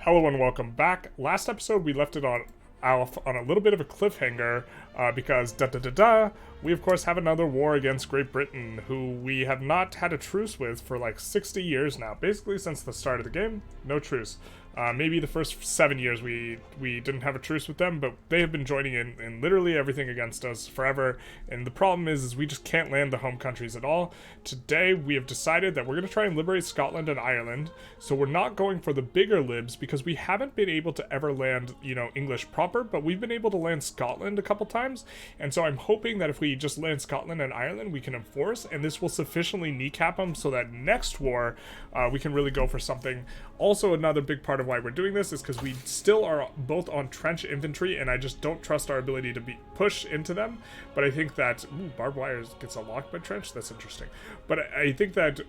Hello and welcome back. Last episode we left it on a little bit of a cliffhanger because we of course have another war against Great Britain, who we have not had a truce with for like 60 years now. Basically since the start of the game, no truce. Maybe the first 7 years we didn't have a truce with them, but they have been joining in literally everything against us forever. And the problem is we just can't land the home countries at all. Today we have decided that we're going to try and liberate Scotland and Ireland. So we're not going for the bigger libs because we haven't been able to ever land, English proper, but we've been able to land Scotland a couple times. And so I'm hoping that if we just land Scotland and Ireland, we can enforce, and this will sufficiently kneecap them so that next war we can really go for something. Also, another big part of why we're doing this is because we still are both on trench infantry, and I just don't trust our ability to push into them. But I think that barbed wire gets unlocked by trench. That's interesting. But I think that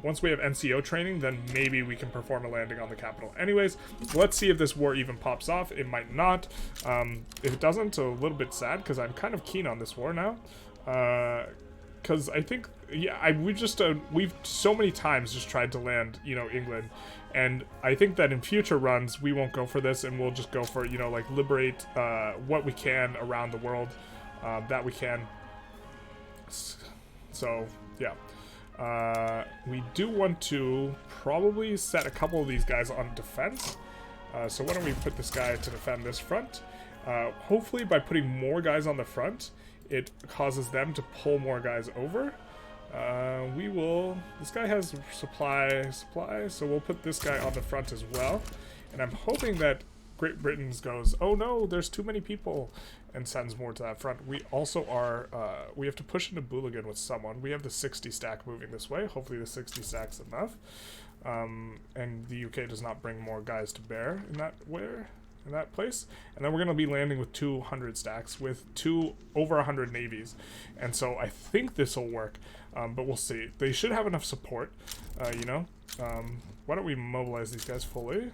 once we have NCO training, then maybe we can perform a landing on the capital. Anyways, let's see if this war even pops off. It might not. If it doesn't, a little bit sad because I'm kind of keen on this war now. Because I think, we've so many times just tried to land, England. And I think that in future runs, we won't go for this, and we'll just go for, liberate what we can around the world that we can. So, yeah. We do want to probably set a couple of these guys on defense. So why don't we put this guy to defend this front? Hopefully by putting more guys on the front, it causes them to pull more guys over. This guy has supply, so we'll put this guy on the front as well. And I'm hoping that Great Britain goes, oh no, there's too many people, and sends more to that front. We also are, we have to push into Bulligan with someone. We have the 60 stack moving this way. Hopefully the 60 stack's enough. And the UK does not bring more guys to bear in that place. And then we're going to be landing with 200 stacks with over 100 navies. And so I think this will work, but we'll see. They should have enough support, why don't we mobilize these guys fully?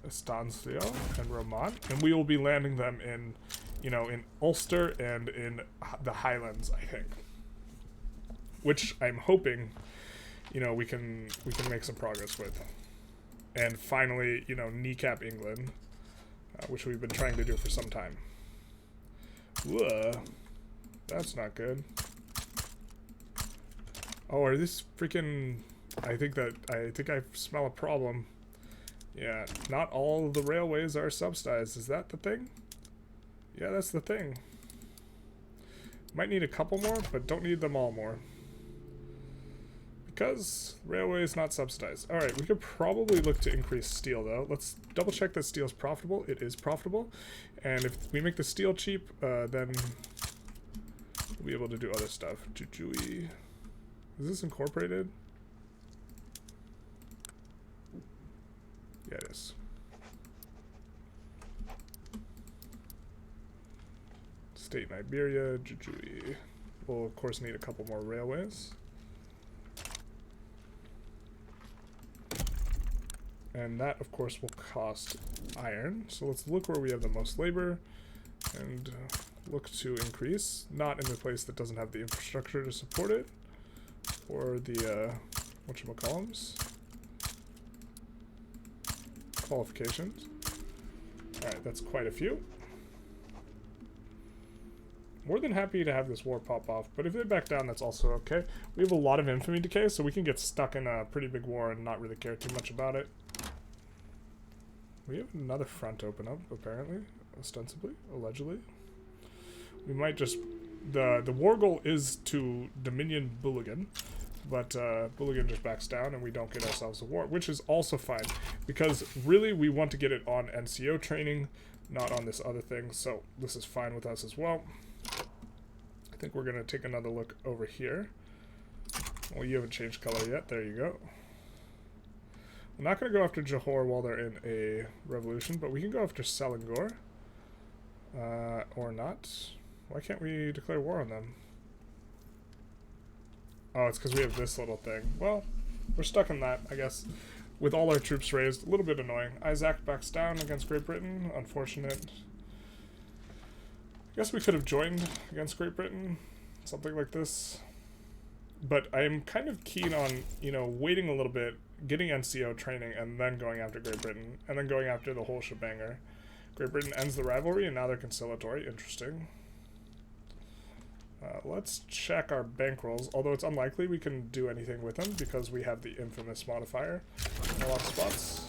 Estancia and Roman, and we will be landing them in, in Ulster and in the Highlands, I think. Which I'm hoping, we can make some progress with. And finally, kneecap England, which we've been trying to do for some time. That's not good. Oh, are these freaking... I think I smell a problem. Yeah, not all of the railways are subsidized. Is that the thing? Yeah, that's the thing. Might need a couple more, but don't need them all more. Because railway is not subsidized. Alright, we could probably look to increase steel, though. Let's double check that steel is profitable. It is profitable. And if we make the steel cheap, then we'll be able to do other stuff. Jujui. Is this incorporated? Yeah, it is. State in Iberia, Jujui. We'll, of course, need a couple more railways. And that, of course, will cost iron. So let's look where we have the most labor and look to increase. Not in the place that doesn't have the infrastructure to support it. Or the, whatchamacallums? Qualifications. Alright, that's quite a few. More than happy to have this war pop off, but if they back down, that's also okay. We have a lot of infamy decay, so we can get stuck in a pretty big war and not really care too much about it. We have another front open up, apparently, ostensibly, allegedly. We might just... The war goal is to Dominion Bulligan, but Bulligan just backs down and we don't get ourselves a war, which is also fine, because really we want to get it on NCO training, not on this other thing, so this is fine with us as well. I think we're going to take another look over here. Well, you haven't changed color yet. There you go. I'm not going to go after Johor while they're in a revolution, but we can go after Selangor. Or not. Why can't we declare war on them? Oh, it's because we have this little thing. Well, we're stuck in that, I guess. With all our troops raised. A little bit annoying. Isaac backs down against Great Britain. Unfortunate. I guess we could have joined against Great Britain. Something like this. But I'm kind of keen on, waiting a little bit getting NCO training, and then going after Great Britain, and then going after the whole shebanger. Great Britain ends the rivalry, and now they're conciliatory. Interesting. Let's check our bankrolls, although it's unlikely we can do anything with them because we have the infamous modifier in a lot of spots.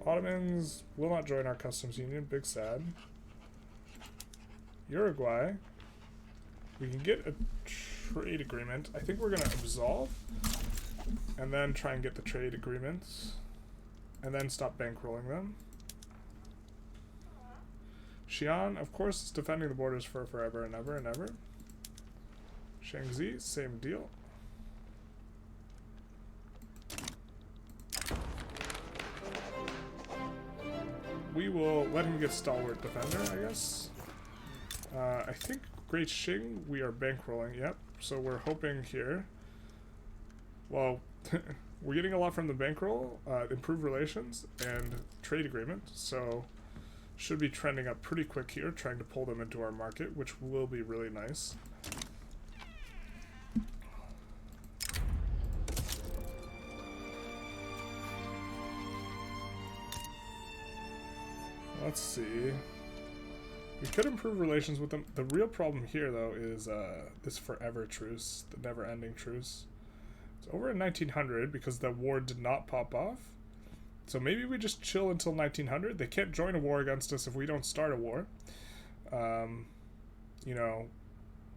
Ottomans will not join our customs union. Big sad. Uruguay. We can get a trade agreement. I think we're going to absolve. And then try and get the trade agreements. And then stop bankrolling them. Xi'an, of course, is defending the borders for forever and ever and ever. Shaanxi, same deal. We will let him get stalwart defender, I guess. I think Great Qing, we are bankrolling, yep. So we're hoping here. Well, we're getting a lot from the bankroll, improved relations, and trade agreement. So should be trending up pretty quick here, trying to pull them into our market, which will be really nice. Let's see. We could improve relations with them. The real problem here, though, is this forever truce, the never-ending truce. It's over in 1900 because the war did not pop off. So maybe we just chill until 1900. They can't join a war against us if we don't start a war. You know,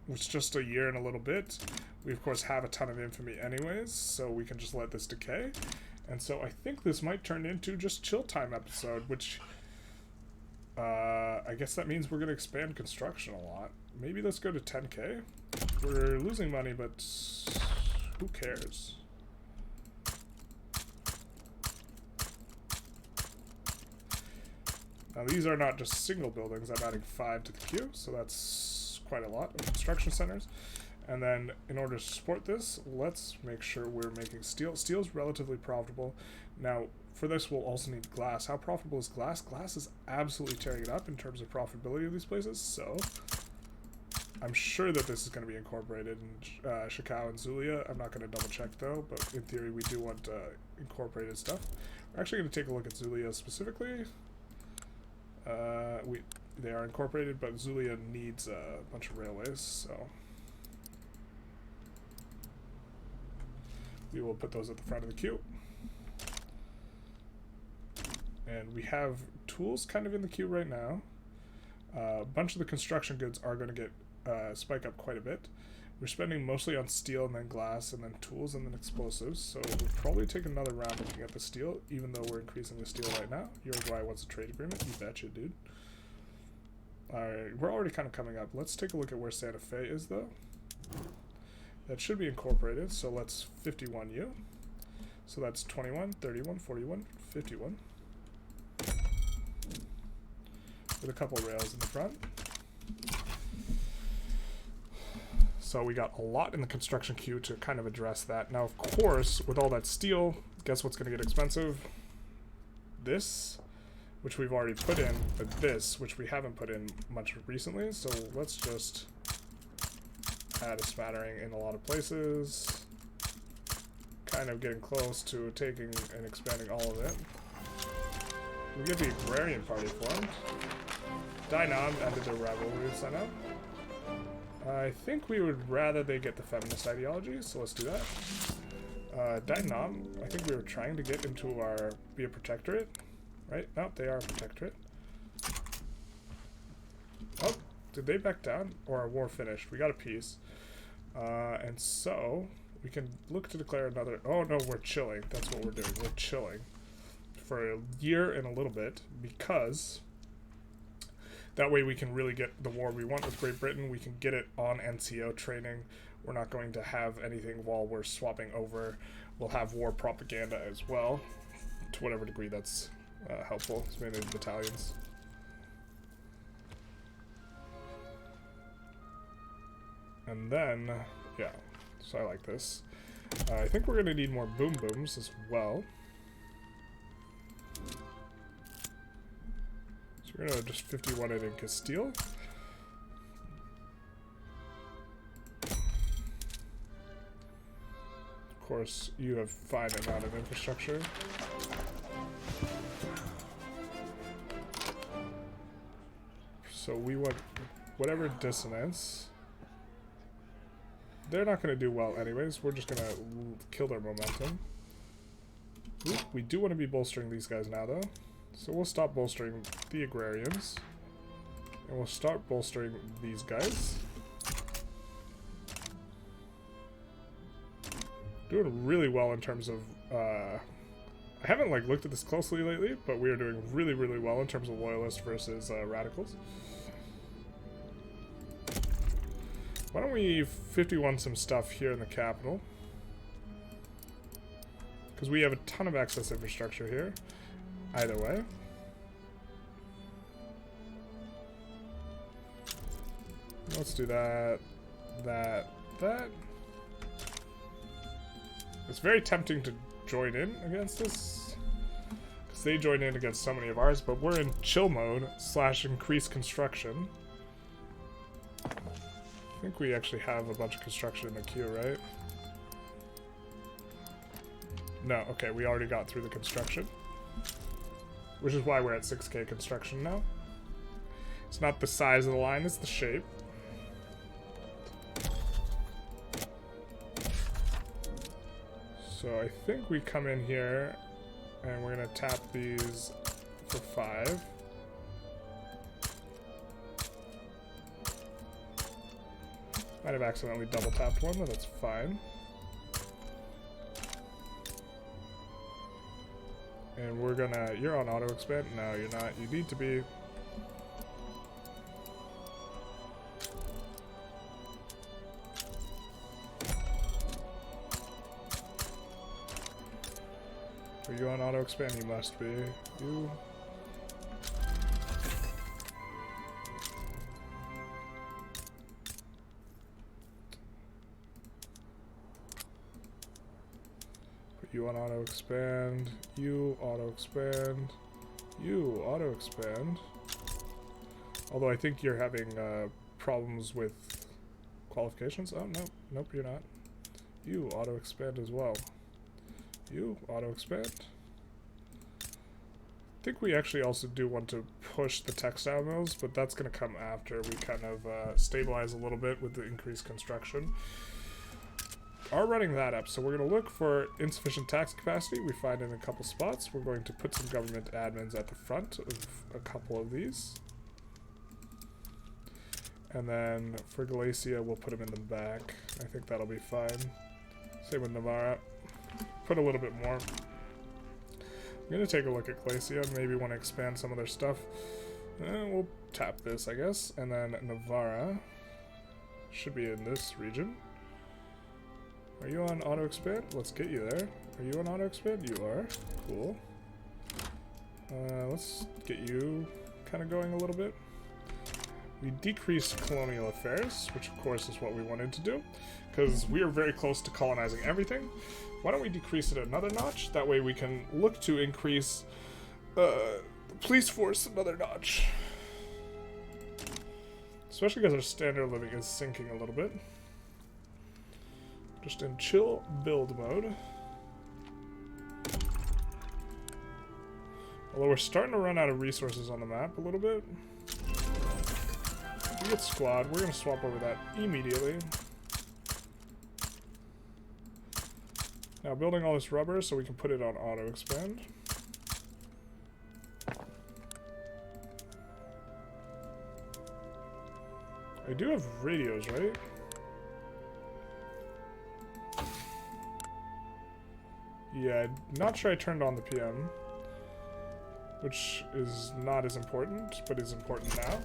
it's just a year and a little bit. We, of course, have a ton of infamy anyways, so we can just let this decay. And so I think this might turn into just chill time episode, which... I guess that means we're going to expand construction a lot. Maybe let's go to 10k. We're losing money, but who cares? Now these are not just single buildings. I'm adding 5 to the queue, so that's quite a lot of construction centers. And then in order to support this, let's make sure we're making steel. Steel is relatively profitable. Now, for this, we'll also need glass. How profitable is glass? Glass is absolutely tearing it up in terms of profitability of these places, so I'm sure that this is going to be incorporated in Shikao and Zulia. I'm not going to double check, though, but in theory, we do want incorporated stuff. We're actually going to take a look at Zulia specifically. They are incorporated, but Zulia needs a bunch of railways, so we will put those at the front of the queue. And we have tools kind of in the queue right now. A bunch of the construction goods are going to get spike up quite a bit. We're spending mostly on steel and then glass and then tools and then explosives. So we'll probably take another round looking at the steel, even though we're increasing the steel right now. Uruguay wants a trade agreement. You betcha, dude. Alright, we're already kind of coming up. Let's take a look at where Santa Fe is, though. That should be incorporated, so let's 51U. So that's 21, 31, 41, 51. With a couple rails in the front. So we got a lot in the construction queue to kind of address that. Now, of course, with all that steel, guess what's going to get expensive? This, which we've already put in, but this, which we haven't put in much recently. So let's just add a smattering in a lot of places. Kind of getting close to taking and expanding all of it. We get the agrarian party formed. Dynam ended their rivalry with Senna. I think we would rather they get the feminist ideology, so let's do that. Dynam, I think we were trying to get into our, be a protectorate, right? No, they are a protectorate. Oh, did they back down? Or our war finished? We got a peace. And so, we can look to declare another, oh no, we're chilling. That's what we're doing, we're chilling. For a year and a little bit, because that way we can really get the war we want with Great Britain. We can get it on NCO training. We're not going to have anything while we're swapping over. We'll have war propaganda as well, to whatever degree that's helpful. It's mainly the battalions. And then, yeah, so I like this. I think we're going to need more boom booms as well. So we're We're gonna just 51 it in Castile. Of course, you have fine amount of infrastructure. So we want whatever dissonance. They're not going to do well anyways. We're just going to kill their momentum. Ooh, we do want to be bolstering these guys now, though. So we'll stop bolstering the agrarians. And we'll start bolstering these guys. Doing really well in terms of... I haven't like looked at this closely lately, but we are doing really, really well in terms of loyalists versus radicals. Why don't we 51 some stuff here in the capital? Because we have a ton of excess infrastructure here. Either way. Let's do that. That. It's very tempting to join in against this. Because they join in against so many of ours, but we're in chill mode / increased construction. I think we actually have a bunch of construction in the queue, right? No, okay, we already got through the construction. Which is why we're at 6k construction now. It's not the size of the line, it's the shape. So I think we come in here and we're gonna tap these for 5. Might have accidentally double tapped one, but that's fine. And we're gonna... You're on auto expand? No, you're not. You need to be... Are you on auto expand? You must be. You... You on auto expand, you auto expand, you auto expand. Although I think you're having problems with qualifications. Oh, no, nope, you're not. You auto expand as well. You auto expand. I think we actually also do want to push the textile mills, but that's going to come after we kind of stabilize a little bit with the increased construction. Are running that up, so we're going to look for insufficient tax capacity. We find in a couple spots. We're going to put some government admins at the front of a couple of these. And then for Galicia, we'll put them in the back. I think that'll be fine. Same with Navarra. Put a little bit more. I'm going to take a look at Galicia, maybe want to expand some of their stuff. We'll tap this, I guess. And then Navarra should be in this region. Are you on auto expand? Let's get you there. Are you on auto expand? You are. Cool. Let's get you kind of going a little bit. We decreased colonial affairs, which of course is what we wanted to do, because we are very close to colonizing everything. Why don't we decrease it another notch? That way we can look to increase the police force another notch. Especially because our standard of living is sinking a little bit. Just in chill build mode. Although we're starting to run out of resources on the map a little bit. If we get squad, we're going to swap over that immediately. Now building all this rubber so we can put it on auto expand. I do have radios, right? Yeah, not sure I turned on the PM, which is not as important, but is important now.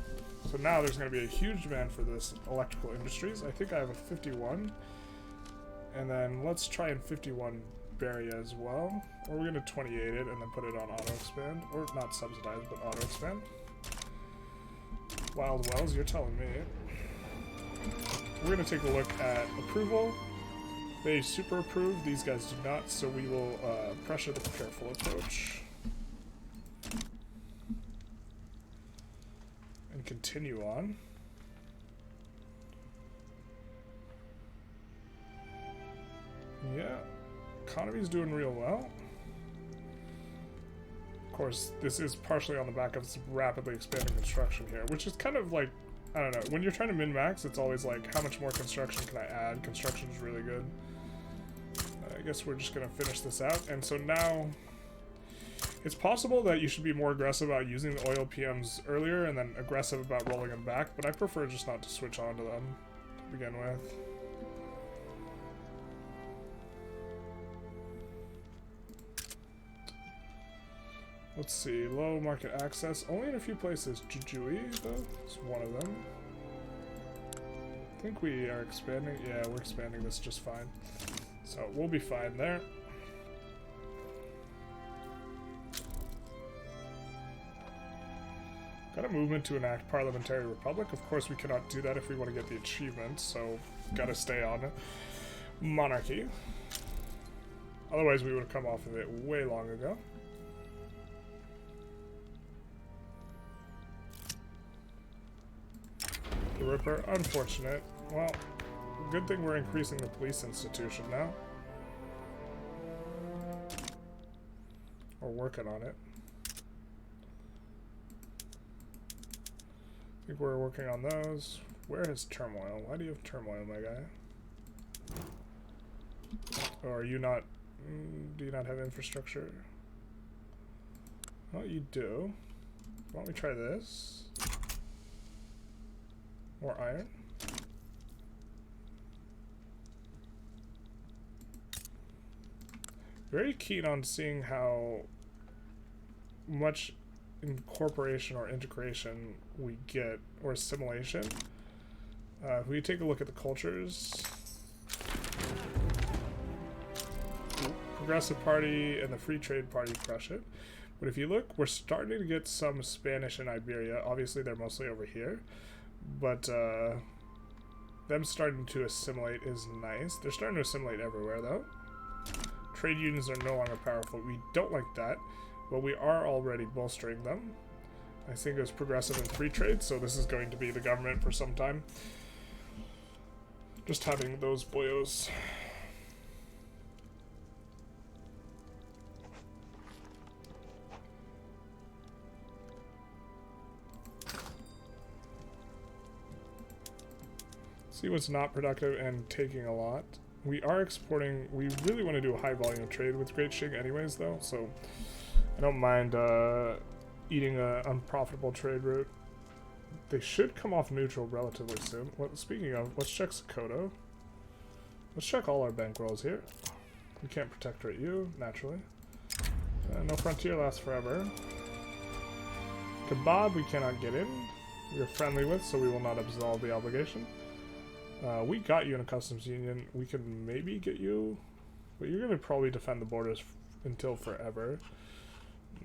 So now there's going to be a huge demand for this electrical industries. I think I have a 51, and then let's try and 51 Iberia as well. Or we're going to 28 it and then put it on auto expand, or not subsidized, but auto expand. Wild Wells, you're telling me. We're going to take a look at approval. They super approve, these guys do not, so we will pressure the careful approach. continue on. Yeah, economy's doing real well. Of course, this is partially on the back of some rapidly expanding construction here, which is kind of like, I don't know, when you're trying to min-max, it's always like, how much more construction can I add? Construction is really good. I guess we're just going to finish this out. And so now, it's possible that you should be more aggressive about using the oil PMs earlier and then aggressive about rolling them back, but I prefer just not to switch on to them to begin with. Let's see, low market access, only in a few places. Jujui, though, is one of them. I think we are expanding. Yeah, we're expanding this just fine. So we'll be fine there. Got a movement to enact parliamentary republic. Of course, we cannot do that if we want to get the achievement, so gotta stay on monarchy. Otherwise, we would have come off of it way long ago. The Ripper, unfortunate. Well, good thing we're increasing the police institution now. We're working on it. I think we're working on those. Where is turmoil? Why do you have turmoil, my guy? Or are you not... do you not have infrastructure? Well, you do. Why don't we try this? More iron. Very keen on seeing how much incorporation or integration we get, or assimilation. If we take a look at the cultures, Progressive Party and the Free Trade Party crush it. But if you look, we're starting to get some Spanish in Iberia. Obviously, they're mostly over here. But them starting to assimilate is nice. They're starting to assimilate everywhere, though. Trade unions are no longer powerful. We don't like that, but we are already bolstering them. I think it was progressive and free trade, so this is going to be the government for some time. Just having those boyos. See what's not productive and taking a lot. We are exporting. We really want to do a high volume of trade with Great Shing anyways, though, so I don't mind eating an unprofitable trade route. They should come off neutral relatively soon. Well, speaking of, let's check Sokoto. Let's check all our bankrolls here. We can't protectorate you, naturally. No frontier lasts forever. Kebab we cannot get in. We are friendly with, so we will not absolve the obligation. We got you in a customs union. We can maybe get you, but you're going to probably defend the borders until forever.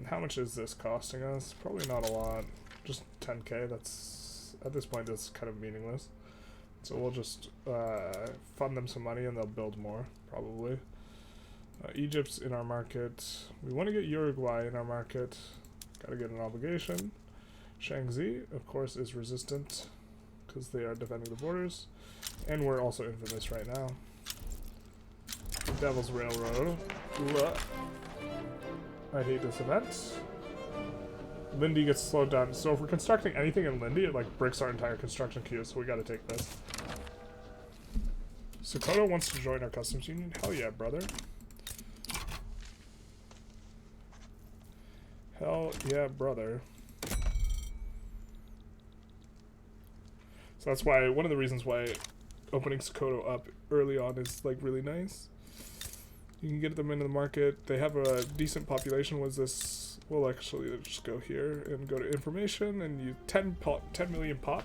How much is this costing us? Probably not a lot. Just 10k. That's, at this point, that's kind of meaningless. So we'll just fund them some money and they'll build more, probably. Egypt's in our market. We want to get Uruguay in our market. Got to get an obligation. Shaanxi, of course, is resistant because they are defending the borders. And we're also infamous right now. The Devil's Railroad. I hate this event. Lindy gets slowed down. So if we're constructing anything in Lindy, it like breaks our entire construction queue, so we gotta take this. Sokoto wants to join our customs union? Hell yeah, brother. Hell yeah, brother. So that's why, one of the reasons why opening Sokoto up early on is like really nice. You can get them into the market. They have a decent population. Was this? We'll actually just go here and go to information and you 10 million pop.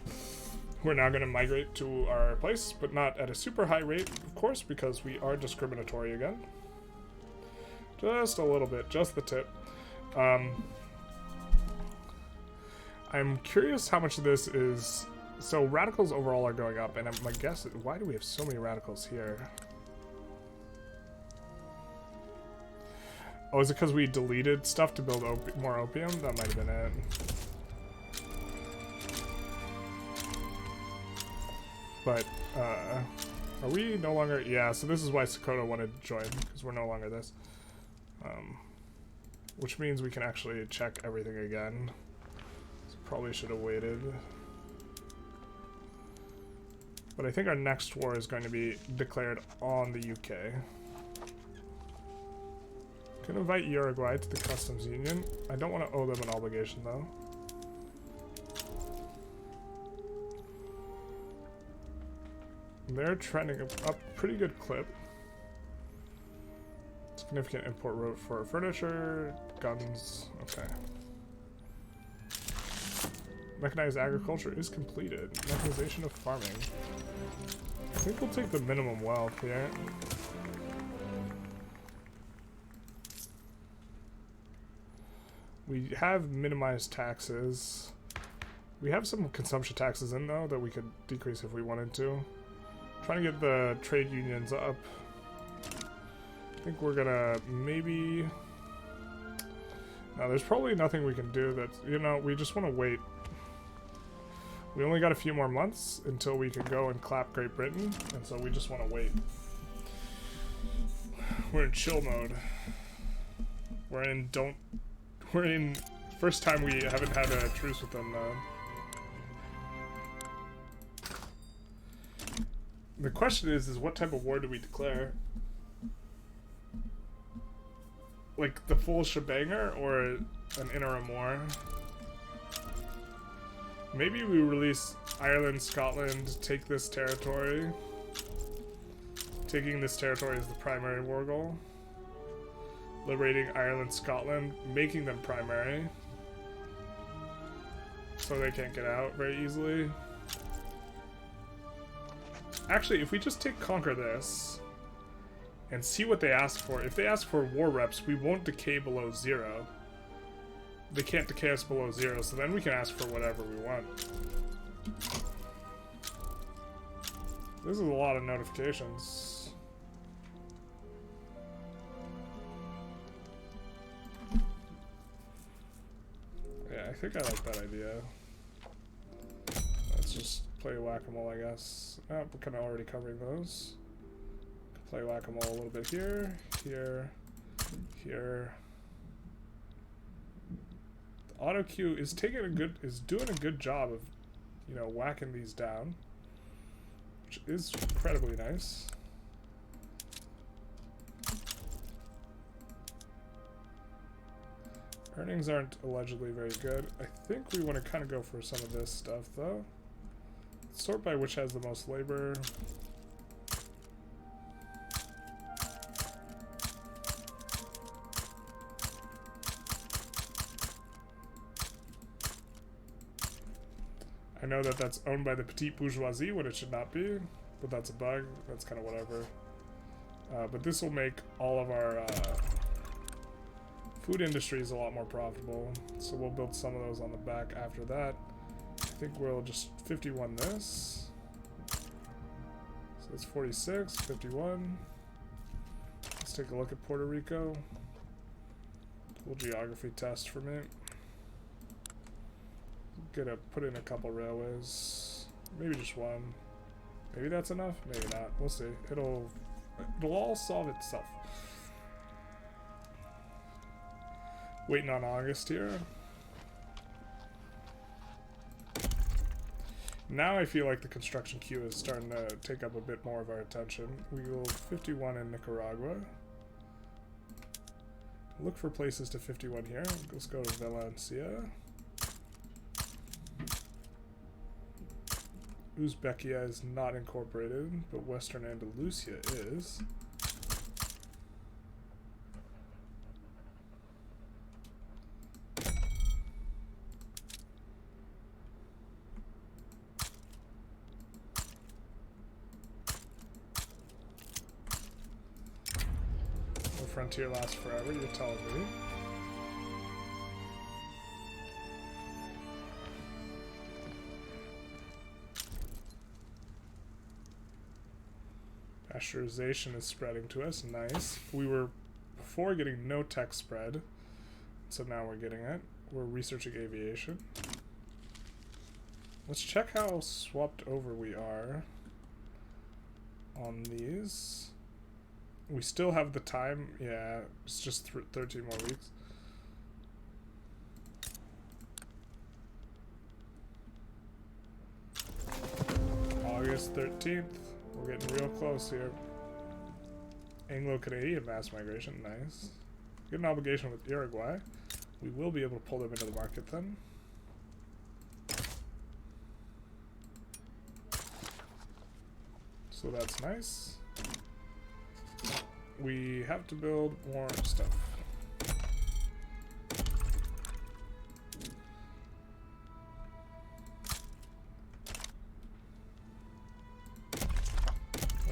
We're now going to migrate to our place, but not at a super high rate, of course, because we are discriminatory again. Just a little bit, just the tip. I'm curious how much of this is... So radicals overall are going up, and my guess is, why do we have so many radicals here? Oh, is it because we deleted stuff to build more opium? That might have been it. But, are we no longer... Yeah, so this is why Sakota wanted to join, because we're no longer this. Which means we can actually check everything again. So probably should have waited. But I think our next war is going to be declared on the UK. Can invite Uruguay to the customs union. I don't want to owe them an obligation though. They're trending up pretty good clip. Significant import route for furniture, guns, okay. Mechanized agriculture is completed. Mechanization of farming. I think we'll take the minimum wealth here. We have minimized taxes. We have some consumption taxes in though that we could decrease if we wanted to. Trying to get the trade unions up. I think we're gonna maybe... No, there's probably nothing we can do that, you know, we just want to wait. We only got a few more months until we can go and clap Great Britain, and so we just want to wait. We're in chill mode. We're in first time we haven't had a truce with them. The question is what type of war do we declare? Like the full shebanger or an interim war? Maybe we release Ireland, Scotland, take this territory. Taking this territory is the primary war goal. Liberating Ireland, Scotland, making them primary. So they can't get out very easily. Actually, if we just conquer this and see what they ask for. If they ask for war reps, we won't decay below 0. They can't decay us below 0, so then we can ask for whatever we want. This is a lot of notifications. Yeah, I think I like that idea. Let's just play whack-a-mole, I guess. Oh, we're kind of already covering those. Play whack-a-mole a little bit here, here, here. The auto queue is doing a good job of, you know, whacking these down, which is incredibly nice. Earnings aren't allegedly very good. I think we want to kind of go for some of this stuff, though. Sort by which has the most labor. I know that that's owned by the petite bourgeoisie when it should not be, but that's a bug. That's kind of whatever. But this will make all of our food industries a lot more profitable. So we'll build some of those on the back after that. I think we'll just 51 this. So it's 46, 51. Let's take a look at Puerto Rico. Cool geography test for me. Gonna put in a couple railways, maybe just one. Maybe that's enough, maybe not. We'll see. It'll all solve itself. Waiting on August here. Now I feel like the construction queue is starting to take up a bit more of our attention. We will 51 in Nicaragua. Look for places to 51 here. Let's go to Valencia. Uzbekia is not incorporated, but Western Andalusia is. The frontier lasts forever, you're telling me. Pasteurization is spreading to us, nice. We were before getting no tech spread, so now we're getting it. We're researching aviation. Let's check how swapped over we are. on these. We still have the time. Yeah, it's just 13 more weeks. August 13th. We're getting real close here. Anglo-Canadian mass migration. Nice. Get an obligation with Uruguay. We will be able to pull them into the market then. So that's nice. We have to build more stuff.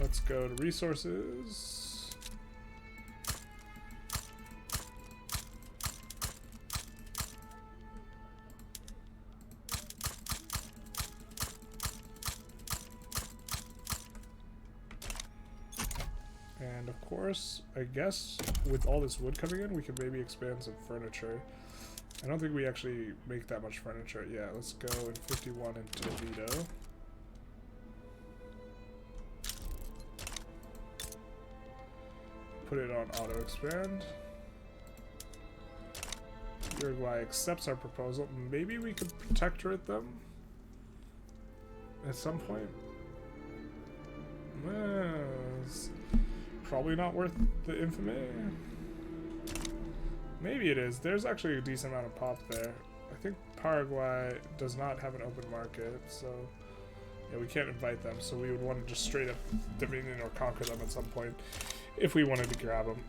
Let's go to resources. And of course, I guess with all this wood coming in, we could maybe expand some furniture. I don't think we actually make that much furniture. Yeah, let's go in 51 into Toledo. Put it on auto expand. Uruguay accepts our proposal. Maybe we could protectorate them at some point. It's probably not worth the infamy. Maybe it is. There's actually a decent amount of pop there. I think Paraguay does not have an open market, so yeah, we can't invite them. So we would want to just straight up dominion or conquer them at some point if we wanted to grab them.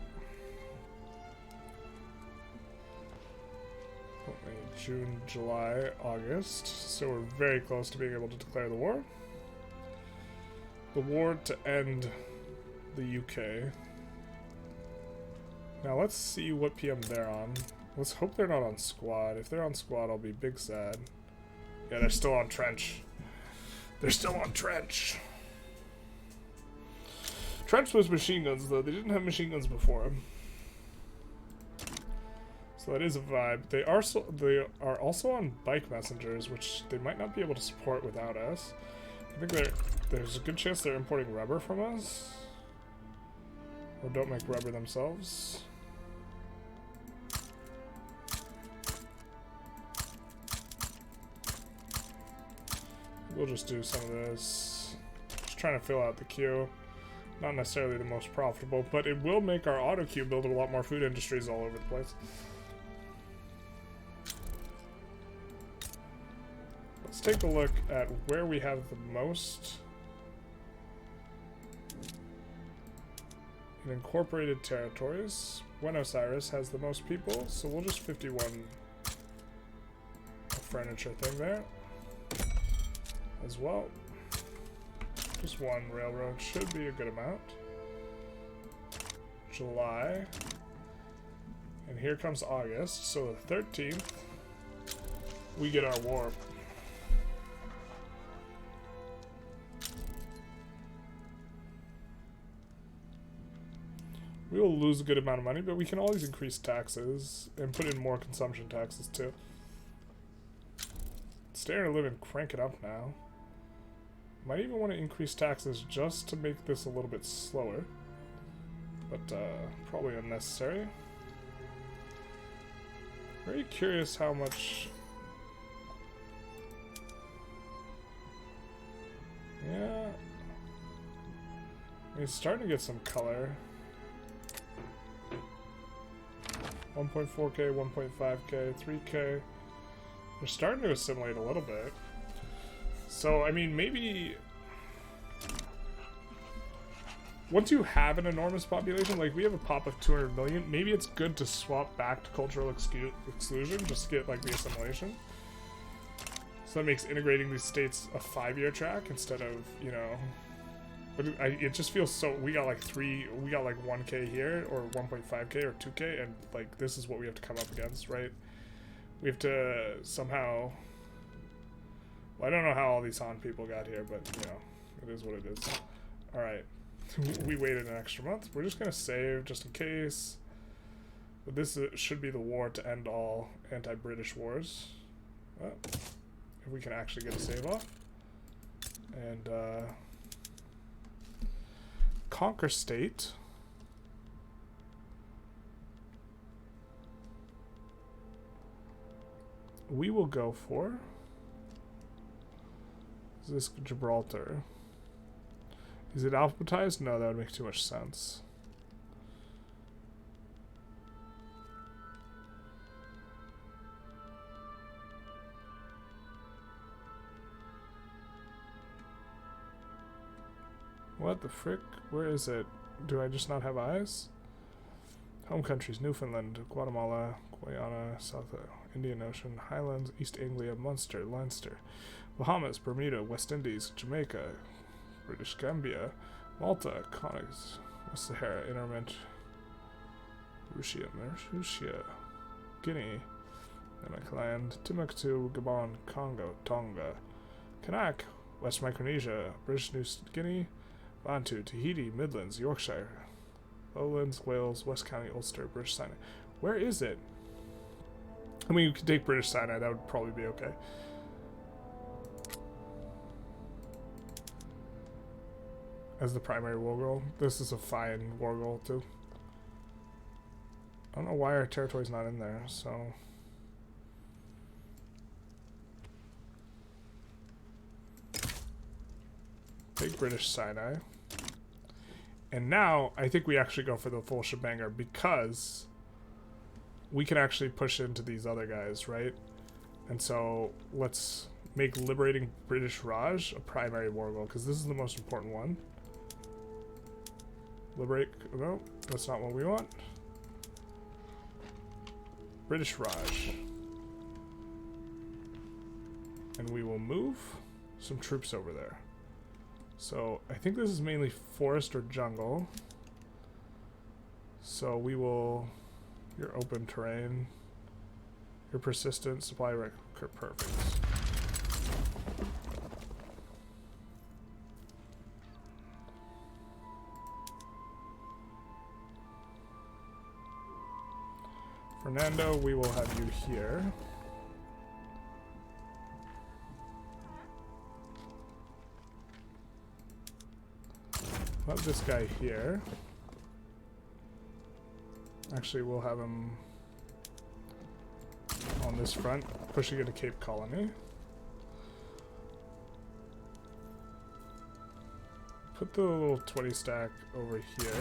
June, July, August. So we're very close to being able to declare the war. The war to end the UK. Now let's see what PM they're on. Let's hope they're not on squad. If they're on squad, I'll be big sad. Yeah, they're still on trench. They're still on trench. Trench was machine guns though. They didn't have machine guns before. So that is a vibe. They are also on bike messengers, which they might not be able to support without us. I think there's a good chance they're importing rubber from us. Or don't make rubber themselves. We'll just do some of this. Just trying to fill out the queue. Not necessarily the most profitable, but it will make our auto queue build a lot more food industries all over the place. Let's take a look at where we have the most. In incorporated territories, Buenos Aires has the most people, so we'll just 51 a furniture thing there as well. Just one railroad should be a good amount. July. And here comes August, so the 13th, we get our warp. We will lose a good amount of money, but we can always increase taxes and put in more consumption taxes too. Standard of living crank it up now. Might even want to increase taxes just to make this a little bit slower, but probably unnecessary. Very curious how much. Yeah, I mean, it's starting to get some color. 1.4k, 1.5k, 3k. They're starting to assimilate a little bit. So, I mean, maybe once you have an enormous population, like we have a pop of 200 million, maybe it's good to swap back to cultural exclusion just to get like the assimilation. So that makes integrating these states a 5-year track instead of, you know, but it just feels so, we got like 1k here, or 1.5k, or 2k, and like this is what we have to come up against, right? We have to somehow, well, I don't know how all these Han people got here, but you know, it is what it is. Alright, we waited an extra month. We're just gonna save just in case. But this should be the war to end all anti-British wars. Well, if we can actually get a save off. And conquer state. We will go for... Is this Gibraltar? Is it alphabetized? No, that would make too much sense. What the frick? Where is it? Do I just not have eyes? Home countries: Newfoundland, Guatemala, Guyana, South Indian Ocean, Highlands, East Anglia, Munster, Leinster, Bahamas, Bermuda, West Indies, Jamaica, British Gambia, Malta, Connaughts, West Sahara, Interment, Russia, Guinea, Namakland, Timbuktu, Gabon, Congo, Tonga, Kanak, West Micronesia, British New Guinea, Bantu, Tahiti, Midlands, Yorkshire, Lowlands, Wales, West County, Ulster, British Sinai. Where is it? I mean, you could take British Sinai, that would probably be okay. As the primary war goal. This is a fine war goal, too. I don't know why our territory's not in there, so... Take British Sinai. And now, I think we actually go for the full shebanger because we can actually push into these other guys, right? And so, let's make liberating British Raj a primary war goal, because this is the most important one. Liberate... No, that's not what we want. British Raj. And we will move some troops over there. So, I think this is mainly forest or jungle. So we will... Your open terrain. Your persistent supply record. Perfect. Fernando, we will have you here. Put this guy here. Actually, we'll have him on this front, pushing into Cape Colony. Put the little 20 stack over here.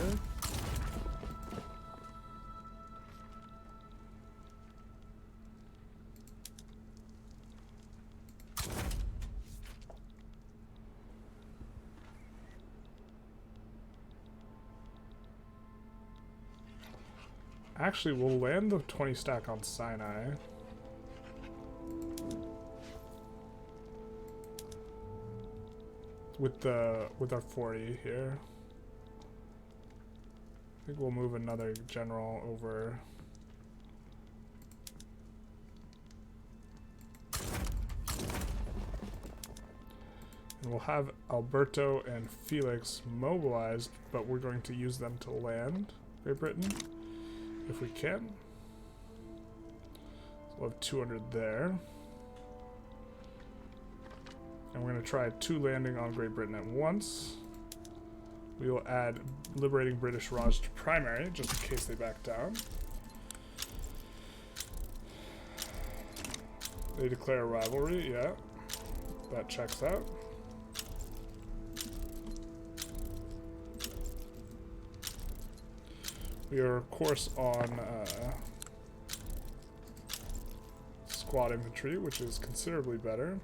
Actually, we'll land the 20 stack on Sinai. With our 40 here. I think we'll move another general over. And we'll have Alberto and Felix mobilized, but we're going to use them to land Great Britain. If we can. So we'll have 200 there. And we're going to try 2 landing on Great Britain at once. We will add liberating British Raj to primary, just in case they back down. They declare a rivalry, yeah. That checks out. We are, of course, on squad infantry, which is considerably better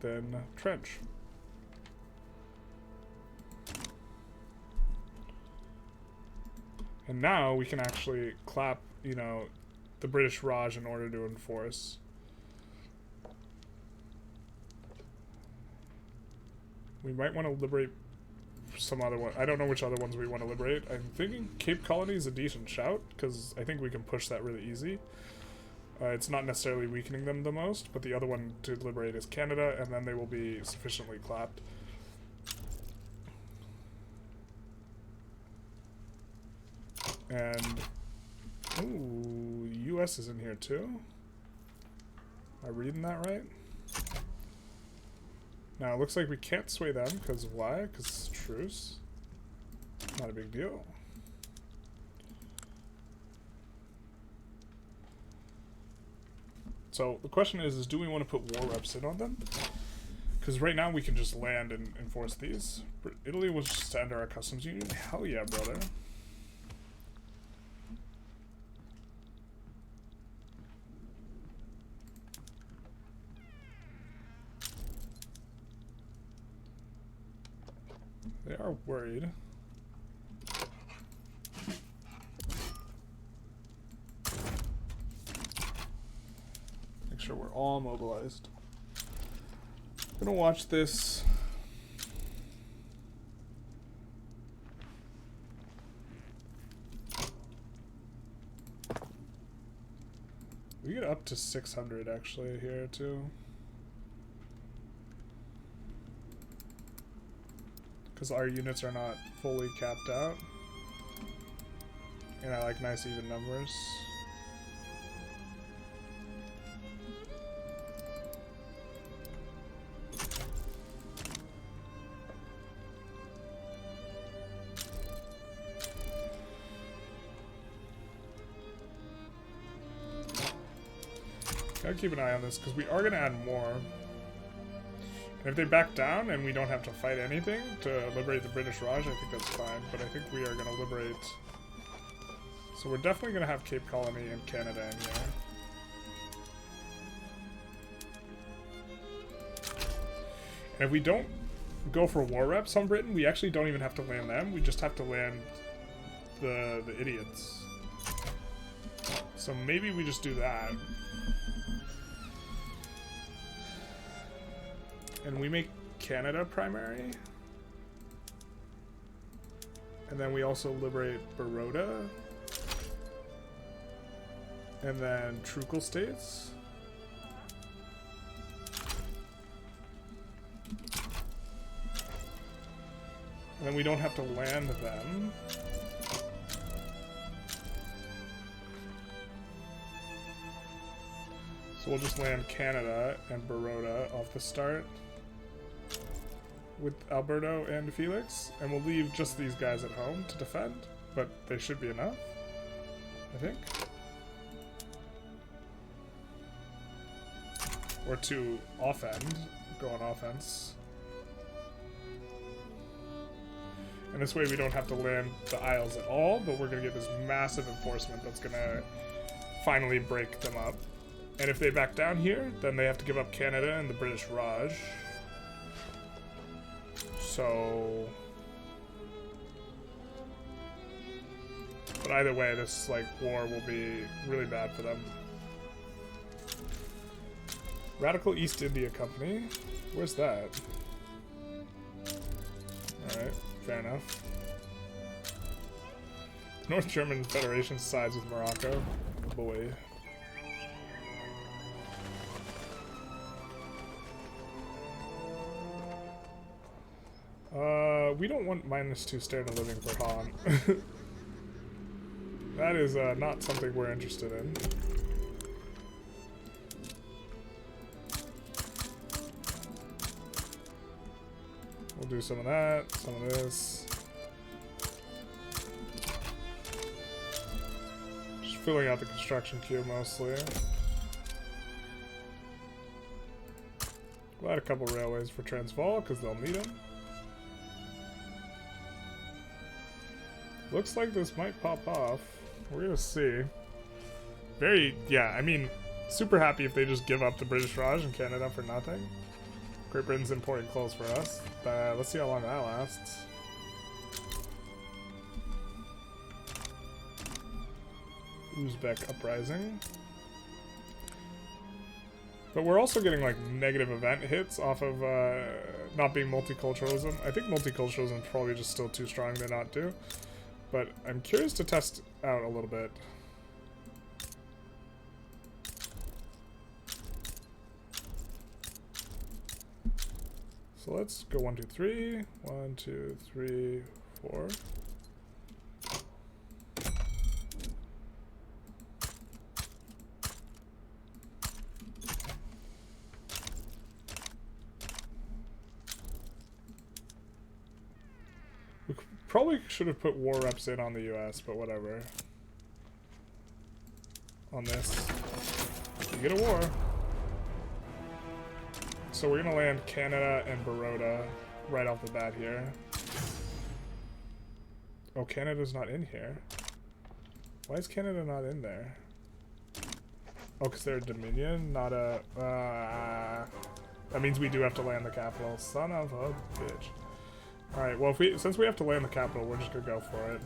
than trench. And now we can actually clap, you know, the British Raj in order to enforce. We might want to liberate some other one. I don't know which other ones we want to liberate. I'm thinking Cape Colony is a decent shout, because I think we can push that really easy. It's not necessarily weakening them the most, but the other one to liberate is Canada, and then they will be sufficiently clapped. And... ooh, US is in here too? Am I reading that right? Now, it looks like we can't sway them, because why? Because it's truce. Not a big deal. So the question is do we want to put war reps in on them? Because right now we can just land and enforce these. Italy was just under our customs union. Hell yeah, brother. They are worried. Make sure we're all mobilized. Gonna watch this. We get up to 600 actually here too. Because our units are not fully capped out. And I like nice even numbers. Gotta keep an eye on this because we are gonna add more. And if they back down and we don't have to fight anything to liberate the British Raj, I think that's fine. But I think we are gonna liberate. So we're definitely gonna have Cape Colony and Canada in here. And if we don't go for war reps on Britain, we actually don't even have to land them. We just have to land the idiots. So maybe we just do that. And we make Canada primary. And then we also liberate Baroda. And then Trucal states. And then we don't have to land them. So we'll just land Canada and Baroda off the start. With Alberto and Felix, and we'll leave just these guys at home to defend, but they should be enough, I think. Or to offend, go on offense. And this way we don't have to land the Isles at all, but we're gonna get this massive enforcement that's gonna finally break them up. And if they back down here, then they have to give up Canada and the British Raj. So, but either way, this like war will be really bad for them. Radical East India Company, where's that? All right, fair enough. North German Federation sides with Morocco, boy. We don't want -2 standard living for Han. That is not something we're interested in. We'll do some of that, some of this. Just filling out the construction queue mostly. We'll add a couple railways for Transvaal because they'll need them. Looks like this might pop off. We're gonna see. Yeah, I mean, super happy if they just give up the British Raj and Canada for nothing. Great Britain's importing clothes for us. Let's see how long that lasts. Uzbek uprising. But we're also getting like negative event hits off of not being multiculturalism. I think multiculturalism is probably just still too strong to not do. But I'm curious to test out a little bit. So let's go 1, 2, 3. 1, 2, 3, 4. We probably should have put war reps in on the US, but whatever. On this. You get a war. So we're gonna land Canada and Baroda right off the bat here. Oh, Canada's not in here. Why is Canada not in there? Oh, because they're a Dominion, not a... that means we do have to land the capital. Son of a bitch. Alright, well, since we have to land the capital, we're just gonna go for it.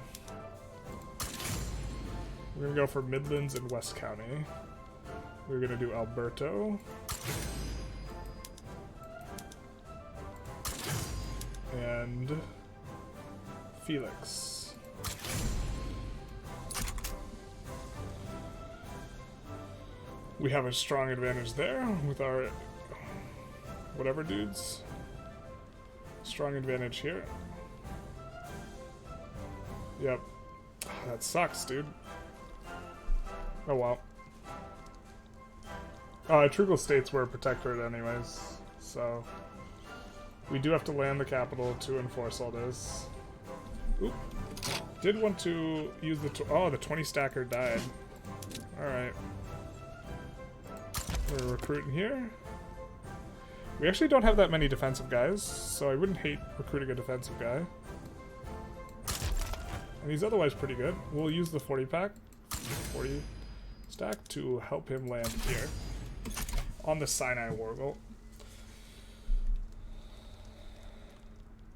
We're gonna go for Midlands and West County. We're gonna do Alberto. And Felix. We have a strong advantage there with our whatever dudes. Strong advantage here. Yep. That sucks, dude. Oh well. Trugal states were a protectorate anyways, so we do have to land the capital to enforce all this. Oop. Did want to use the... the 20 stacker died. Alright. We're recruiting here. We actually don't have that many defensive guys, so I wouldn't hate recruiting a defensive guy. And he's otherwise pretty good. We'll use the 40 pack, 40 stack, to help him land here on the Sinai Wargle.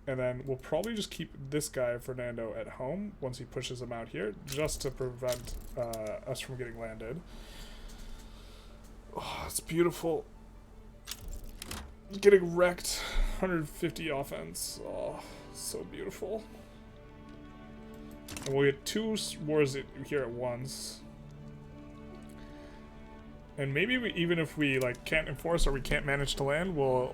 And then we'll probably just keep this guy, Fernando, at home once he pushes him out here, just to prevent us from getting landed. Oh, it's beautiful. Getting wrecked. 150 offense. Oh, so beautiful. And we'll get 2 wars here at once. And maybe even if we can't enforce or we can't manage to land, we'll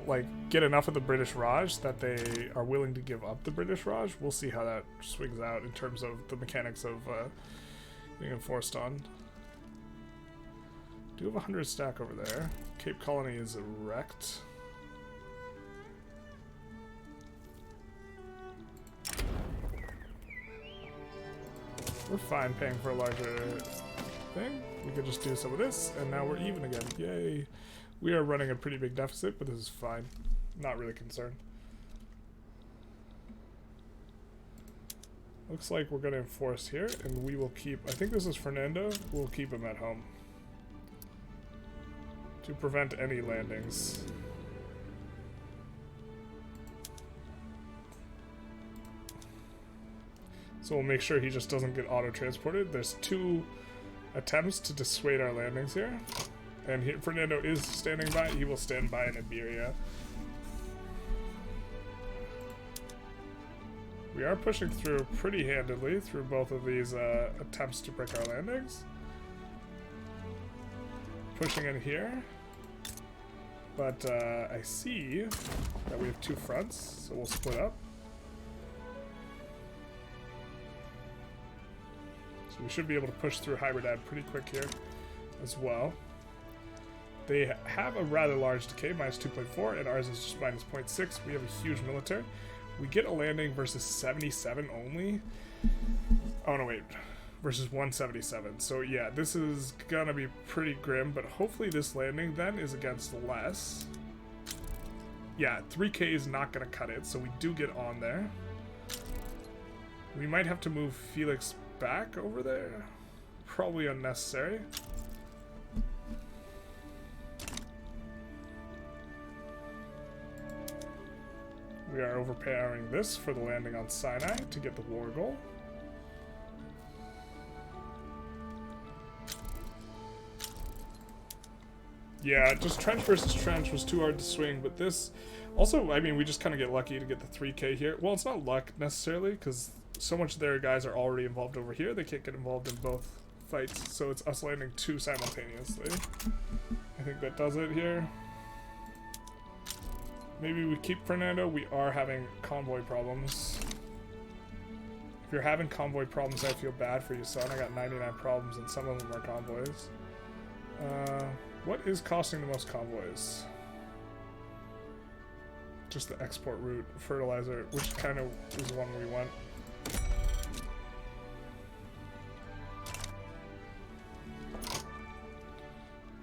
get enough of the British Raj that they are willing to give up the British Raj. We'll see how that swings out in terms of the mechanics of being enforced on. Do have 100 stack over there. Cape Colony is wrecked. We're fine paying for a larger thing. We could just do some of this, and now we're even again. Yay. We are running a pretty big deficit, but this is fine. Not really concerned. Looks like we're going to enforce here, and we will keep... I think this is Fernando. We'll keep him at home to prevent any landings. So we'll make sure he just doesn't get auto-transported. There's 2 attempts to dissuade our landings here. And Fernando is standing by. He will stand by in Iberia. We are pushing through pretty handedly through both of these attempts to break our landings. Pushing in here. But I see that we have 2 fronts, so we'll split up. So we should be able to push through Hybridad pretty quick here as well. They have a rather large decay, minus 2.4, and ours is just minus 0.6. We have a huge military. We get a landing versus 77 only. Oh no, wait. Versus 177. So yeah, this is gonna be pretty grim, but hopefully this landing then is against less. Yeah, 3k is not gonna cut it, so we do get on there. We might have to move Felix back over there. Probably unnecessary. We are overpowering this for the landing on Sinai to get the war goal. Yeah, just trench versus trench was too hard to swing, but this... Also, I mean, we just kind of get lucky to get the 3k here. Well, it's not luck, necessarily, because so much of their guys are already involved over here, they can't get involved in both fights, so it's us landing 2 simultaneously. I think that does it here. Maybe we keep Fernando. We are having convoy problems. If you're having convoy problems, I feel bad for you, son. I got 99 problems, and some of them are convoys. What is costing the most convoys? just the export route fertilizer, which kind of is one we want.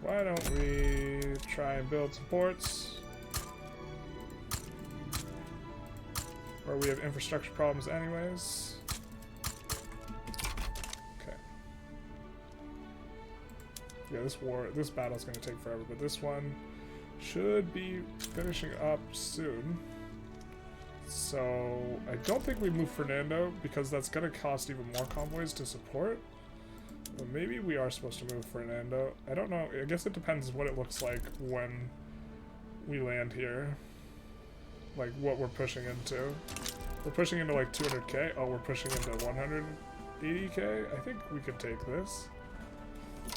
Why don't we try and build some ports? Or we have infrastructure problems anyways. Okay. Yeah, this battle's gonna take forever, but this one should be finishing up soon. So I don't think we move Fernando because that's gonna cost even more convoys to support. Well, maybe we are supposed to move Fernando. I don't know. I guess it depends what it looks like when we land here. Like what we're pushing into. We're pushing into like 200k. Oh, we're pushing into 180k. I think we could take this.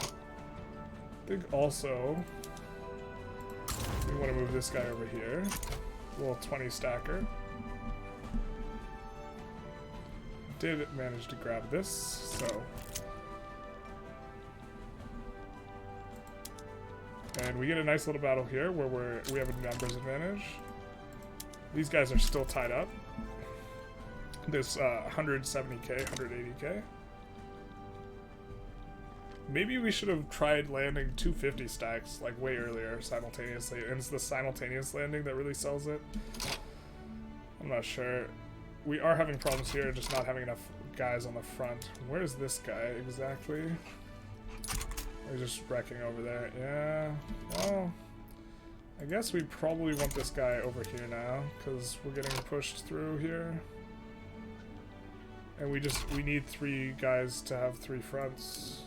I think also we want to move this guy over here. A little 20 stacker. Did manage to grab this, so. And we get a nice little battle here where we have a numbers advantage. These guys are still tied up. This 170k, 180k. Maybe we should have tried landing 250 stacks like way earlier simultaneously. And it's the simultaneous landing that really sells it. I'm not sure. We are having problems here, just not having enough guys on the front. Where is this guy exactly? He's just wrecking over there. Yeah, well, I guess we probably want this guy over here now, because we're getting pushed through here. And we need 3 guys to have 3 fronts.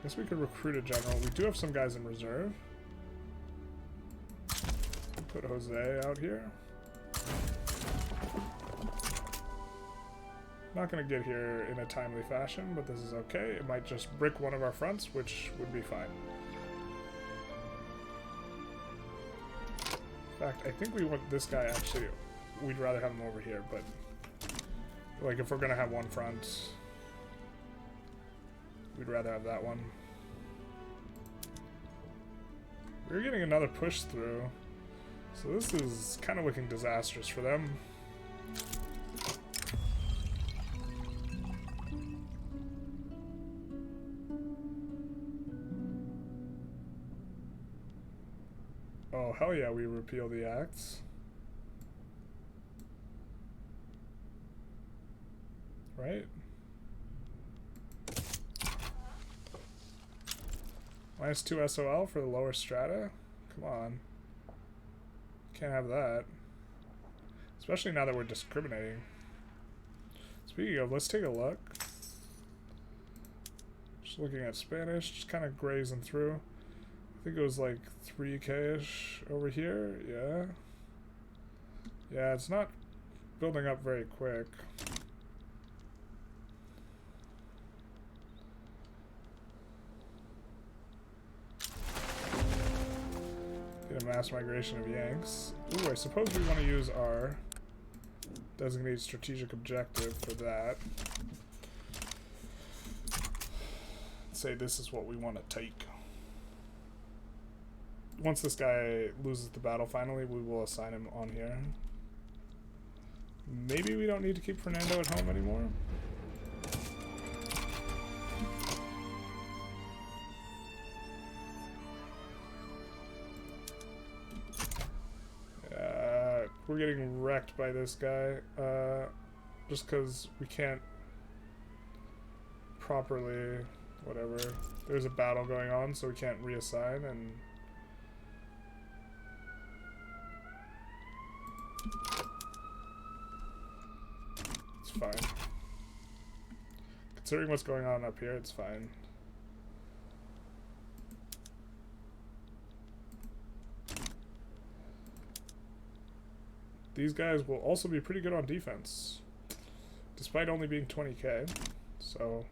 Guess we could recruit a general. We do have some guys in reserve. Put Jose out here. Not going to get here in a timely fashion, but this is okay. It might just brick one of our fronts, which would be fine. In fact, I think we want this guy actually. We'd rather have him over here, but like if we're going to have one front, we'd rather have that one. We're getting another push through, so this is kind of looking disastrous for them. Oh, hell yeah, we repeal the acts. Right? -2 SOL for the lower strata? Come on. Can't have that. Especially now that we're discriminating. Speaking of, let's take a look. Just looking at Spanish, just kind of grazing through. I think it was like 3k-ish over here, yeah. Yeah, it's not building up very quick. Get a mass migration of Yanks. Ooh, I suppose we want to use our designated strategic objective for that. Say this is what we want to take. Once this guy loses the battle finally, we will assign him on here. Maybe we don't need to keep Fernando at home anymore. We're getting wrecked by this guy, just because we can't properly, whatever. There's a battle going on, so we can't reassign, and it's fine. Considering what's going on up here, it's fine. These guys will also be pretty good on defense, despite only being 20k, so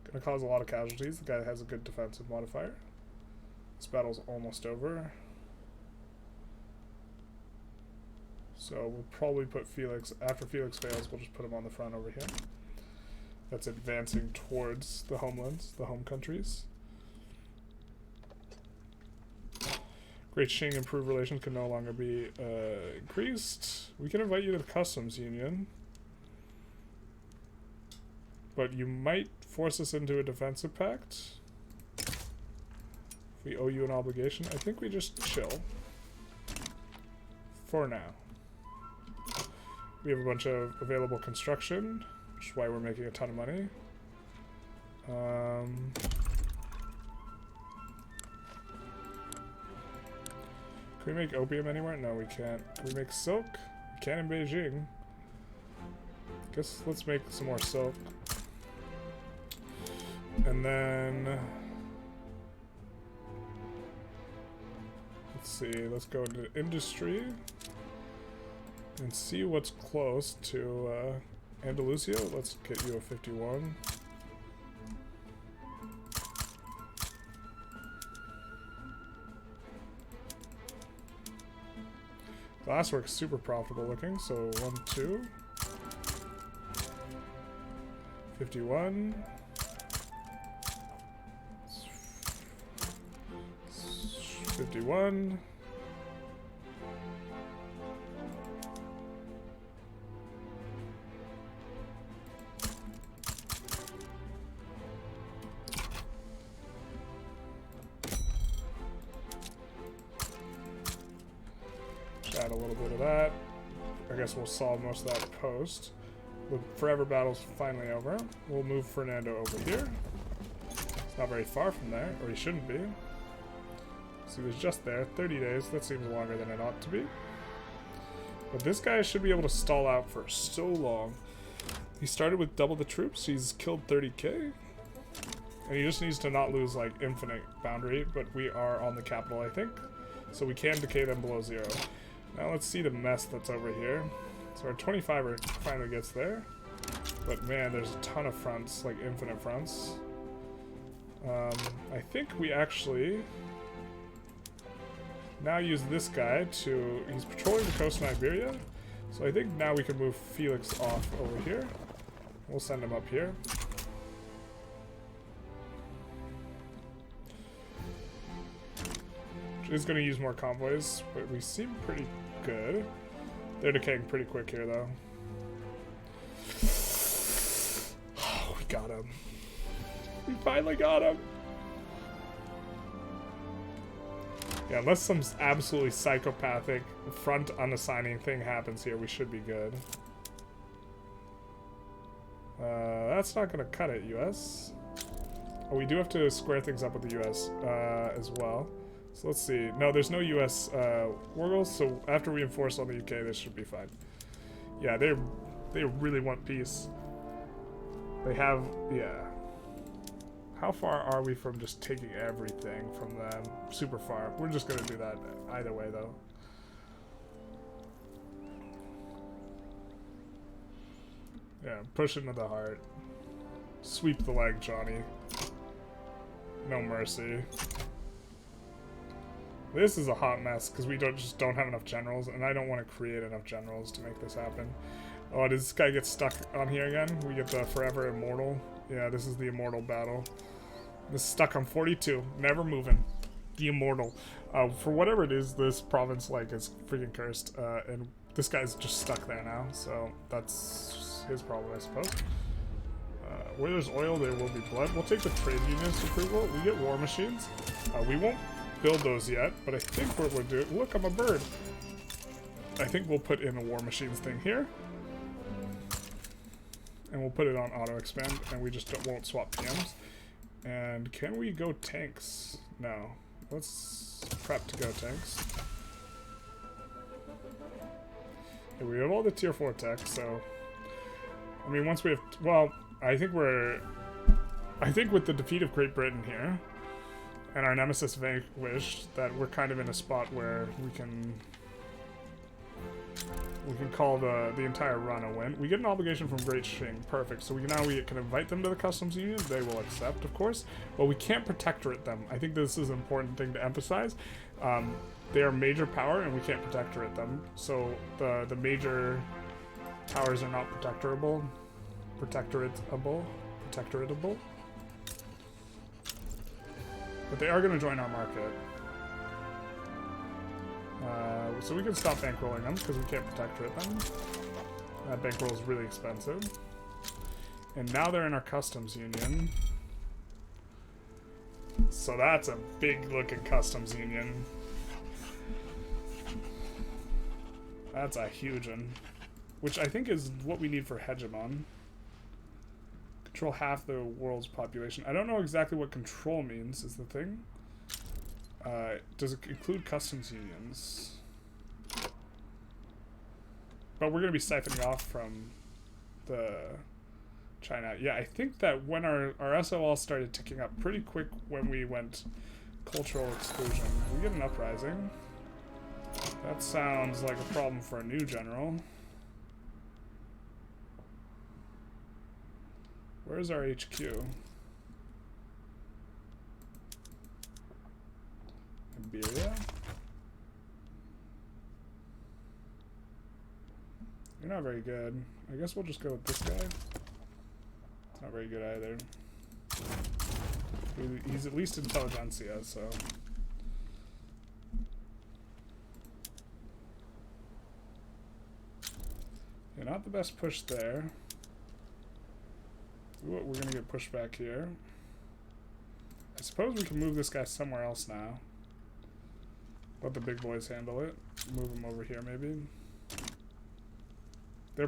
gonna cause a lot of casualties. The guy has a good defensive modifier. This battle's almost over, so we'll probably put Felix, after Felix fails, we'll just put him on the front over here. That's advancing towards the homelands, the home countries. Great Qing improved relations can no longer be increased. We can invite you to the customs union. But you might force us into a defensive pact. If we owe you an obligation. I think we just chill. For now. We have a bunch of available construction, which is why we're making a ton of money. Can we make opium anywhere? No, we can't. Can we make silk? We can in Beijing. Guess let's make some more silk. And then... let's see, let's go into industry. And see what's close to Andalusia. Let's get you a 51. Glasswork's super profitable looking, so 1, 2. 51. 51. Add a little bit of that. I guess we'll solve most of that post. The forever battle's finally over. We'll move Fernando over here. It's not very far from there, or he shouldn't be. So he was just there. 30 days. That seems longer than it ought to be. But this guy should be able to stall out for so long. He started with double the troops. He's killed 30k. And he just needs to not lose, like, infinite boundary. But we are on the capital, I think. So we can decay them below 0. Now let's see the mess that's over here. So our 25er finally gets there. But man, there's a ton of fronts, like infinite fronts. I think we actually now use this guy to... he's patrolling the coast in Iberia. So I think now we can move Felix off over here. We'll send him up here. Is going to use more convoys, but we seem pretty good. They're decaying pretty quick here, though. Oh, we got him. We finally got him. Yeah, unless some absolutely psychopathic front unassigning thing happens here, we should be good. That's not going to cut it, US. Oh, we do have to square things up with the US as well. So let's see. No, there's no U.S. war goals, so after we enforce on the UK, this should be fine. Yeah, they really want peace. They have... yeah. How far are we from just taking everything from them? Super far. We're just going to do that either way, though. Yeah, push into the heart. Sweep the leg, Johnny. No mercy. This is a hot mess because we just don't have enough generals, and I don't want to create enough generals to make this happen. Oh, does this guy get stuck on here again? We get the forever immortal. Yeah, this is the immortal battle. This is stuck on 42, never moving. The immortal. For whatever it is, this province like is freaking cursed, and this guy's just stuck there now. So that's his problem, I suppose. Where there's oil, there will be blood. We'll take the trade union's approval. We get war machines. We won't build those yet, but I think what we'll do... look, I'm a bird. I think we'll put in a war machines thing here. And we'll put it on auto expand, and we just won't swap PMs. And can we go tanks? No. Let's prep to go tanks. Yeah, we have all the tier 4 tech, so... I mean, once we have... well, I think with the defeat of Great Britain here, and our Nemesis vanquished, that we're kind of in a spot where we can call the entire run a win. We get an obligation from Great Qing, perfect. So we can invite them to the customs union. They will accept, of course, but we can't protectorate them. I think this is an important thing to emphasize. They are major power, and we can't protectorate them. So the major powers are not protectoratable. But they are going to join our market. So we can stop bankrolling them because we can't protectorate them. That bankroll is really expensive. And now they're in our customs union. So that's a big looking customs union. That's a huge one. Which I think is what we need for hegemon. Control half the world's population. I don't know exactly what control means, is the thing. Does it include customs unions? But we're going to be siphoning off from the China. Yeah, I think that when our SOL started ticking up pretty quick when we went cultural exclusion. We get an uprising. That sounds like a problem for a new general. Where's our HQ? Iberia? You're not very good. I guess we'll just go with this guy. It's not very good either. He's at least Intelligentsia, so... Yeah, not the best push there. Ooh, we're gonna get pushed back here. I suppose we can move this guy somewhere else now. Let the big boys handle it. Move him over here, maybe. They're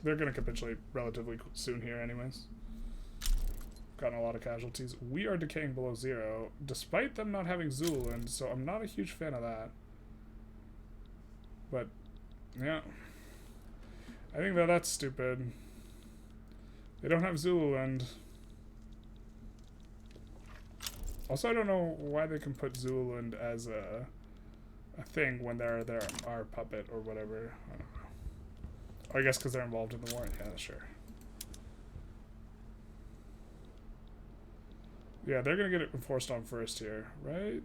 they're gonna capitulate relatively soon here, anyways. Gotten a lot of casualties. We are decaying below 0, despite them not having Zululand, so I'm not a huge fan of that. But yeah, I think that that's stupid. They don't have Zululand. Also, I don't know why they can put Zululand as a thing when they're our puppet or whatever. I don't know. Oh, I guess because they're involved in the war. Yeah, sure. Yeah, they're gonna get it enforced on first here, right?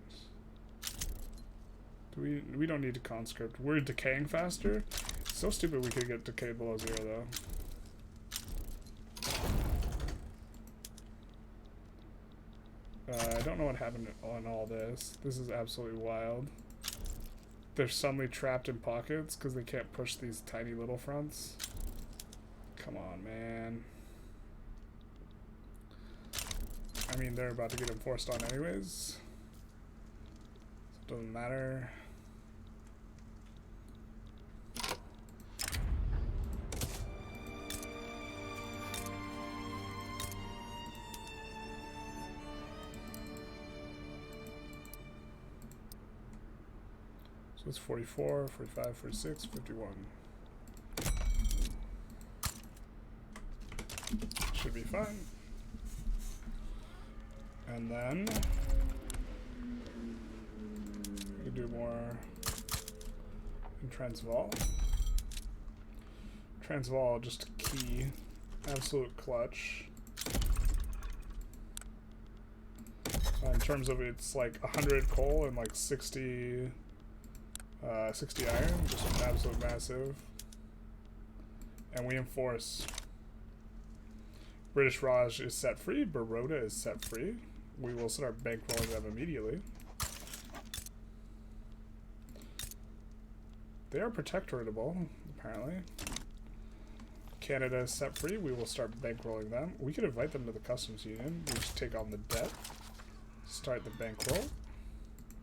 We don't need to conscript. We're decaying faster. So stupid we could get decayed below 0 though. I don't know what happened on all this. This is absolutely wild. They're suddenly trapped in pockets because they can't push these tiny little fronts. Come on, man. I mean, they're about to get enforced on anyways. So it doesn't matter. So it's 44, 45, 46, 51. Should be fine. And then we can do more in Transvaal. Transvaal, just a key. Absolute clutch. In terms of it's like 100 coal and like 60 iron, just an absolute massive. And we enforce. British Raj is set free, Baroda is set free. We will start bankrolling them immediately. They are protectoratable, apparently. Canada is set free, we will start bankrolling them. We could invite them to the customs union. We just take on the debt. Start the bankroll.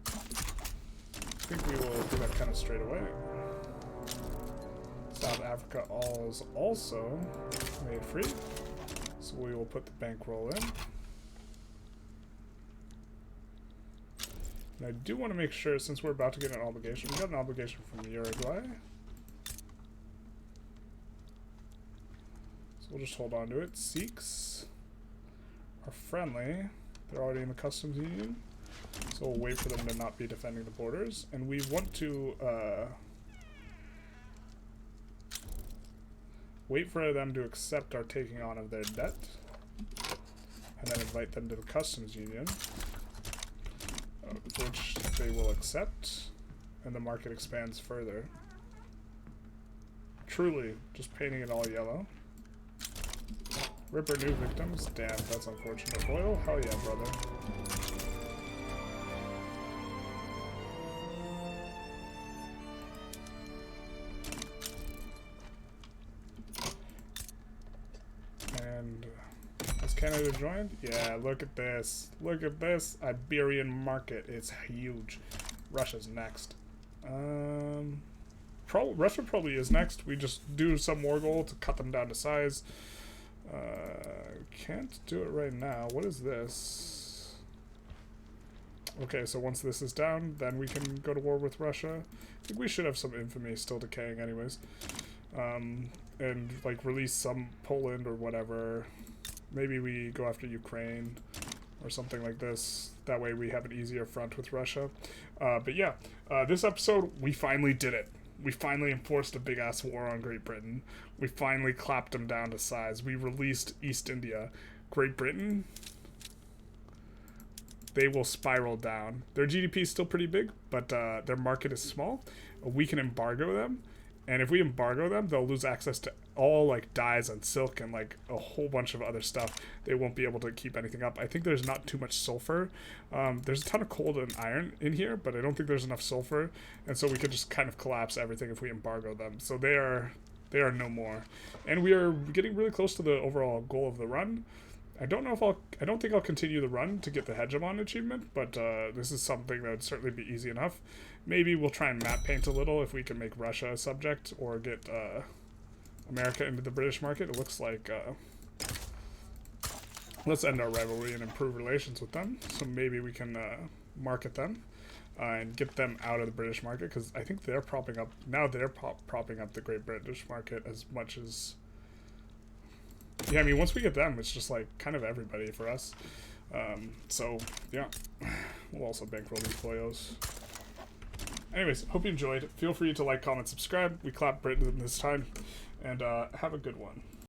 I think we will do that kind of straight away. South Africa is also made free. So we will put the bankroll in. And I do want to make sure, since we're about to get an obligation, we got an obligation from Uruguay. So we'll just hold on to it. Sikhs are friendly. They're already in the customs union. So we'll wait for them to not be defending the borders. And we want to wait for them to accept our taking on of their debt. And then invite them to the customs union. Which they will accept. And the market expands further. Truly, just painting it all yellow. Ripper new victims. Damn, that's unfortunate. Oil? Hell yeah, brother. Canada joined? Yeah, look at this. Look at this. Iberian market. It's huge. Russia's next. Russia probably is next. We just do some war goal to cut them down to size. Can't do it right now. What is this? Okay, so once this is down, then we can go to war with Russia. I think we should have some infamy still decaying anyways. And like release some Poland or whatever. Maybe we go after Ukraine or something like this. That way we have an easier front with Russia. But yeah, this episode, we finally did it. We finally enforced a big-ass war on Great Britain. We finally clapped them down to size. We released East India. Great Britain, they will spiral down. Their GDP is still pretty big, but their market is small. We can embargo them. And if we embargo them, they'll lose access to all like dyes and silk and like a whole bunch of other stuff. They won't be able to keep anything up. I think there's not too much sulfur. There's a ton of coal and iron in here, but I don't think there's enough sulfur. And so we could just kind of collapse everything if we embargo them. So they are no more. And we are getting really close to the overall goal of the run. I don't think I'll continue the run to get the hegemon achievement, but this is something that would certainly be easy enough. Maybe we'll try and map paint a little if we can make Russia a subject or get America into the British market. It looks like let's end our rivalry and improve relations with them. So maybe we can market them and get them out of the British market, because I think they're propping up the Great British market as much as. Yeah, I mean, once we get them, it's just like kind of everybody for us. So yeah, we'll also bankroll these boyos. Anyways, hope you enjoyed. Feel free to like, comment, subscribe. We clapped Britain this time, and have a good one.